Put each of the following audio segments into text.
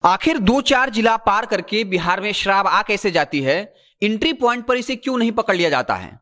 आखिर 2-4 जिला पार करके बिहार में शराब आ कैसे जाती है? एंट्री पॉइंट पर इसे क्यों नहीं पकड़ लिया जाता है?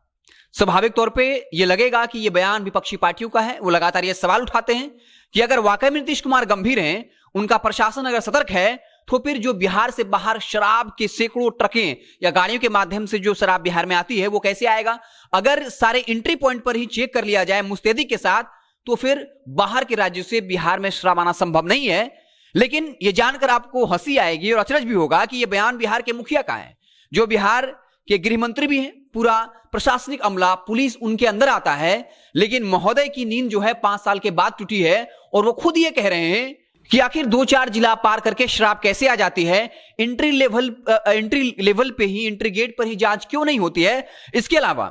स्वाभाविक तौर पे यह लगेगा कि यह बयान विपक्षी पार्टियों का है। वो लगातार यह सवाल उठाते हैं कि अगर वाकई में नीतीश कुमार गंभीर हैं, उनका प्रशासन अगर सतर्क है, तो फिर जो बिहार से बाहर शराब के सैकड़ों ट्रकें या गाड़ियों के माध्यम से जो शराब बिहार में आती है वो कैसे आएगा? अगर सारे एंट्री पॉइंट पर ही चेक कर लिया जाए मुस्तैदी के साथ, तो फिर बाहर के राज्यों से बिहार में शराब आना संभव नहीं है। लेकिन यह जानकर आपको हंसी आएगी और अचरज भी होगा कि यह बयान बिहार के मुखिया का है, जो बिहार के गृह मंत्री भी हैं। पूरा प्रशासनिक अमला, पुलिस उनके अंदर आता है, लेकिन महोदय की नींद जो है 5 साल के बाद टूटी है और वो खुद ये कह रहे हैं कि आखिर 2-4 जिला पार करके शराब कैसे आ जाती है? एंट्री लेवल पे ही, एंट्री गेट पर ही जांच क्यों नहीं होती है? इसके अलावा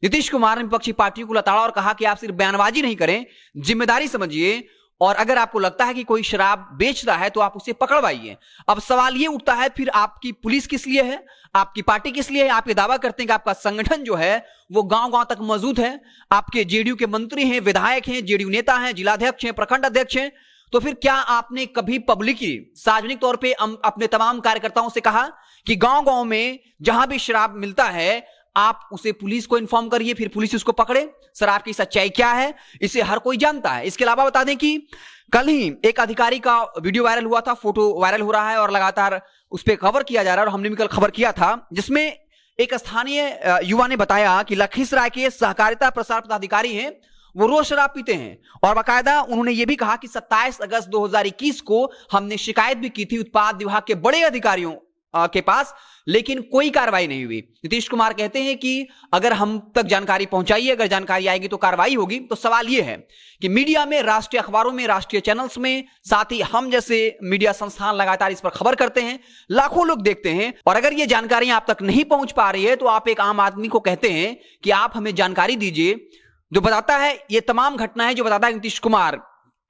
नीतीश कुमार ने विपक्षी पार्टियों को लताड़ा और कहा कि आप सिर्फ बयानबाजी नहीं करें, जिम्मेदारी समझिए, और अगर आपको लगता है कि कोई शराब बेच रहा है तो आप उसे पकड़वाइए। अब सवाल यह उठता है, फिर आपकी पुलिस किस लिए है? आपकी पार्टी किस लिए है? आप ये दावा करते हैं कि आपका संगठन जो है वो गांव-गांव तक मौजूद है, आपके जेडीयू के मंत्री हैं, विधायक हैं, जेडीयू नेता हैं, जिलाध्यक्ष हैं, प्रखंड अध्यक्ष हैं, तो फिर क्या आपने कभी पब्लिकली, सार्वजनिक तौर पे अपने तमाम कार्यकर्ताओं से कहा कि गांव-गांव में जहां भी शराब मिलता है आप उसे पुलिस को इन्फॉर्म करिए, फिर पुलिस उसको पकड़े? शराब की सच्चाई क्या है इसे हर कोई जानता है। इसके अलावा बता दें कि कल ही एक अधिकारी का वीडियो वायरल हुआ था, फोटो वायरल हो रहा है और लगातार उस पर कवर किया जा रहा है, और हमने भी कल खबर किया था, जिसमें एक स्थानीय युवा ने बताया कि लखीसराय के सहकारिता प्रसार पदाधिकारी हैं, वो रोज शराब पीते हैं, और बाकायदा उन्होंने ये भी कहा कि 27 अगस्त 2021 को हमने शिकायत भी की थी उत्पाद विभाग के बड़े अधिकारियों के पास, लेकिन कोई कार्रवाई नहीं हुई। नीतीश कुमार कहते हैं कि अगर हम तक जानकारी पहुंचाइए, अगर जानकारी आएगी तो कार्रवाई होगी। तो सवाल यह है कि मीडिया में, राष्ट्रीय अखबारों में, राष्ट्रीय चैनल्स में, साथ ही हम जैसे मीडिया संस्थान लगातार इस पर खबर करते हैं, लाखों लोग देखते हैं, और अगर ये जानकारी आप तक नहीं पहुंच पा रही है तो आप एक आम आदमी को कहते हैं कि आप हमें जानकारी दीजिए, जो बताता है ये तमाम घटनाएं, जो बताता है नीतीश कुमार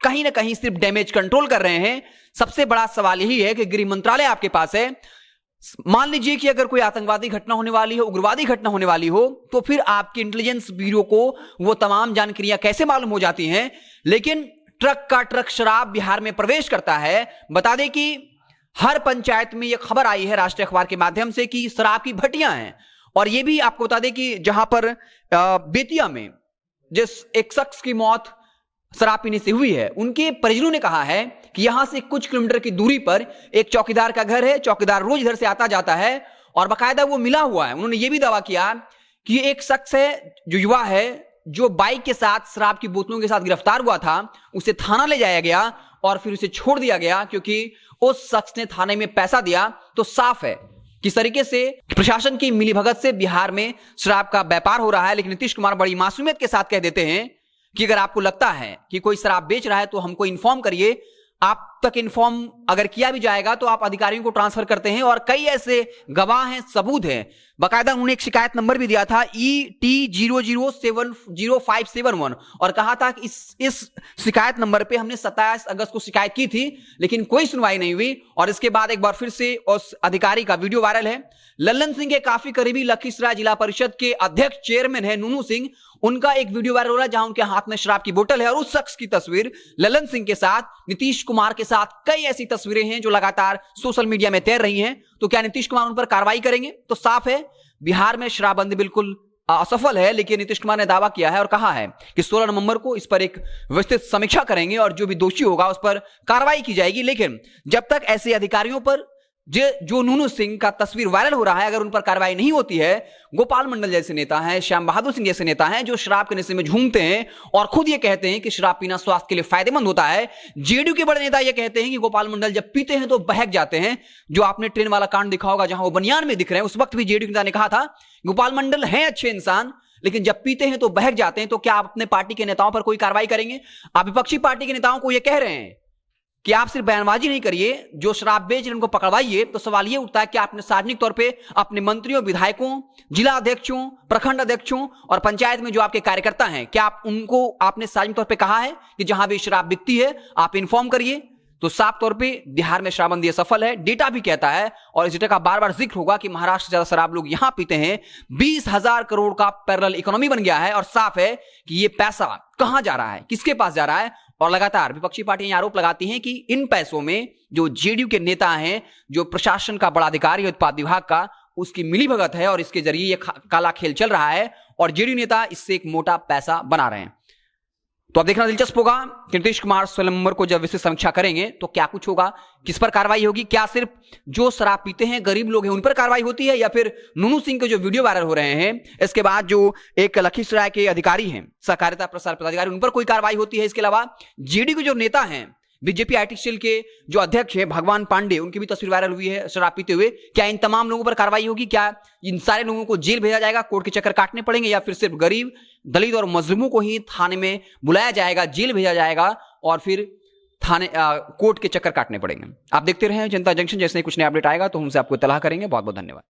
कहीं ना कहीं सिर्फ डैमेज कंट्रोल कर रहे हैं। सबसे बड़ा सवाल यही है कि गृह मंत्रालय आपके पास है, मान लीजिए कि अगर कोई आतंकवादी घटना होने वाली हो, उग्रवादी घटना होने वाली हो, तो फिर आपके इंटेलिजेंस ब्यूरो को वो तमाम जानकारियां कैसे मालूम हो जाती हैं? लेकिन ट्रक का ट्रक शराब बिहार में प्रवेश करता है। बता दें कि हर पंचायत में यह खबर आई है राष्ट्रीय अखबार के माध्यम से कि शराब की भट्टियां हैं, और यह भी आपको बता दें कि जहां पर बेतिया में जिस एक शख्स की मौत शराब पीने से हुई है, उनके परिजनों ने कहा है कि यहां से कुछ किलोमीटर की दूरी पर एक चौकीदार का घर है, चौकीदार रोज इधर से आता जाता है और बाकायदा वो मिला हुआ है। उन्होंने ये भी दावा किया कि एक शख्स है, जो युवा है, जो बाइक के साथ शराब की बोतलों के साथ गिरफ्तार हुआ था, उसे थाना ले जाया गया और फिर उसे छोड़ दिया गया क्योंकि उस शख्स ने थाने में पैसा दिया। तो साफ है किस तरीके से प्रशासन की मिलीभगत से बिहार में शराब का व्यापार हो रहा है। लेकिन नीतीश कुमार बड़ी मासूमियत के साथ कह देते हैं कि अगर आपको लगता है कि कोई शराब बेच रहा है तो हमको इन्फॉर्म करिए। आप तक इन्फॉर्म अगर किया भी जाएगा तो आप अधिकारियों को ट्रांसफर करते हैं, और कई ऐसे गवाह हैं, सबूत हैं। बाकायदा उन्होंने एक शिकायत नंबर भी दिया था ET00700571, और कहा था कि इस शिकायत नंबर पे हमने 27 अगस्त को शिकायत की थी, लेकिन कोई सुनवाई नहीं हुई। और इसके बाद एक बार फिर से उस अधिकारी का वीडियो वायरल है। लल्लन सिंह के काफी करीबी लखीसराय जिला परिषद के अध्यक्ष चेयरमैन है नूनू सिंह, उनका एक वीडियो वायरल हो रहा है जहां उनके हाथ में शराब की बोतल है, और उस शख्स की तस्वीर लल्लन सिंह के साथ, नीतीश कुमार के साथ कई ऐसी तस्वीरें हैं जो लगातार सोशल मीडिया में तैर रही हैं। तो क्या नीतीश कुमार उन पर कार्रवाई करेंगे? तो साफ है बिहार में शराबबंदी बिल्कुल असफल है। लेकिन नीतीश कुमार ने दावा किया है और कहा है कि 16 नवंबर को इस पर एक विस्तृत समीक्षा करेंगे और जो भी दोषी होगा उस पर कार्रवाई की जाएगी। लेकिन जब तक ऐसे अधिकारियों पर जो नूनू सिंह का तस्वीर वायरल हो रहा है, अगर उन पर कार्रवाई नहीं होती है, गोपाल मंडल जैसे नेता हैं, श्याम बहादुर सिंह जैसे नेता हैं जो शराब के नशे में झूमते हैं और खुद ये कहते हैं कि शराब पीना स्वास्थ्य के लिए फायदेमंद होता है। जेडीयू के बड़े नेता ये कहते हैं कि गोपाल मंडल जब पीते हैं तो बहक जाते हैं। जो आपने ट्रेन वाला कांड दिखा होगा जहां वो बनियान में दिख रहे हैं, उस वक्त भी जेडीयू नेता ने कहा था गोपाल मंडल हैं अच्छे इंसान, लेकिन जब पीते हैं तो बहक जाते हैं। तो क्या आप अपने पार्टी के नेताओं पर कोई कार्रवाई करेंगे? आप विपक्षी पार्टी के नेताओं को यह कह रहे हैं कि आप सिर्फ बयानबाजी नहीं करिए, जो शराब बेच रहे हैं उनको पकड़वाइए। तो सवाल यह उठता है कि आपने सार्वजनिक तौर पे अपने मंत्रियों, विधायकों, जिला अध्यक्षों, प्रखंड अध्यक्षों और पंचायत में जो आपके कार्यकर्ता हैं, क्या आप उनको आपने सार्वजनिक तौर पे कहा है कि जहां भी शराब बिकती है आप इन्फॉर्म करिए? तो साफ तौर पे बिहार में शराबबंदी सफल है, डेटा भी कहता है, और इस डेटा का बार बार जिक्र होगा कि महाराष्ट्र से ज्यादा शराब लोग यहां पीते हैं। 20,000 करोड़ का पैरेलल इकोनॉमी बन गया है, और साफ है कि ये पैसा कहां जा रहा है, किसके पास जा रहा है, और लगातार विपक्षी पार्टियां आरोप लगाती हैं कि इन पैसों में जो जेडीयू के नेता हैं, जो प्रशासन का बड़ा अधिकारी है उत्पाद विभाग का, उसकी मिलीभगत है और इसके जरिए ये काला खेल चल रहा है और जेडीयू नेता इससे एक मोटा पैसा बना रहे हैं। तो अब देखना दिलचस्प होगा कि नीतीश कुमार 16 नवंबर को जब विस्तृत समीक्षा करेंगे तो क्या कुछ होगा, किस पर कार्रवाई होगी। क्या सिर्फ जो शराब पीते हैं, गरीब लोग हैं, उन पर कार्रवाई होती है, या फिर नूनू सिंह के जो वीडियो वायरल हो रहे हैं, इसके बाद जो एक लखीसराय के अधिकारी हैं, सहकारिता प्रसार पदाधिकारी, उन पर कोई कार्रवाई होती है। इसके अलावा जेडीयू के जो नेता हैं, बीजेपी आईटी सेल के जो अध्यक्ष हैं भगवान पांडे, उनकी भी तस्वीर वायरल हुई है शराब पीते हुए। क्या इन तमाम लोगों पर कार्रवाई होगी? क्या इन सारे लोगों को जेल भेजा जाएगा, कोर्ट के चक्कर काटने पड़ेंगे, या फिर सिर्फ गरीब, दलित और मजलूमों को ही थाने में बुलाया जाएगा, जेल भेजा जाएगा और फिर थाने कोर्ट के चक्कर काटने पड़ेंगे? आप देखते रहें जनता जंक्शन। जैसे ही कुछ नया अपडेट आएगा तो हमसे आपको इत्तला करेंगे। बहुत बहुत धन्यवाद।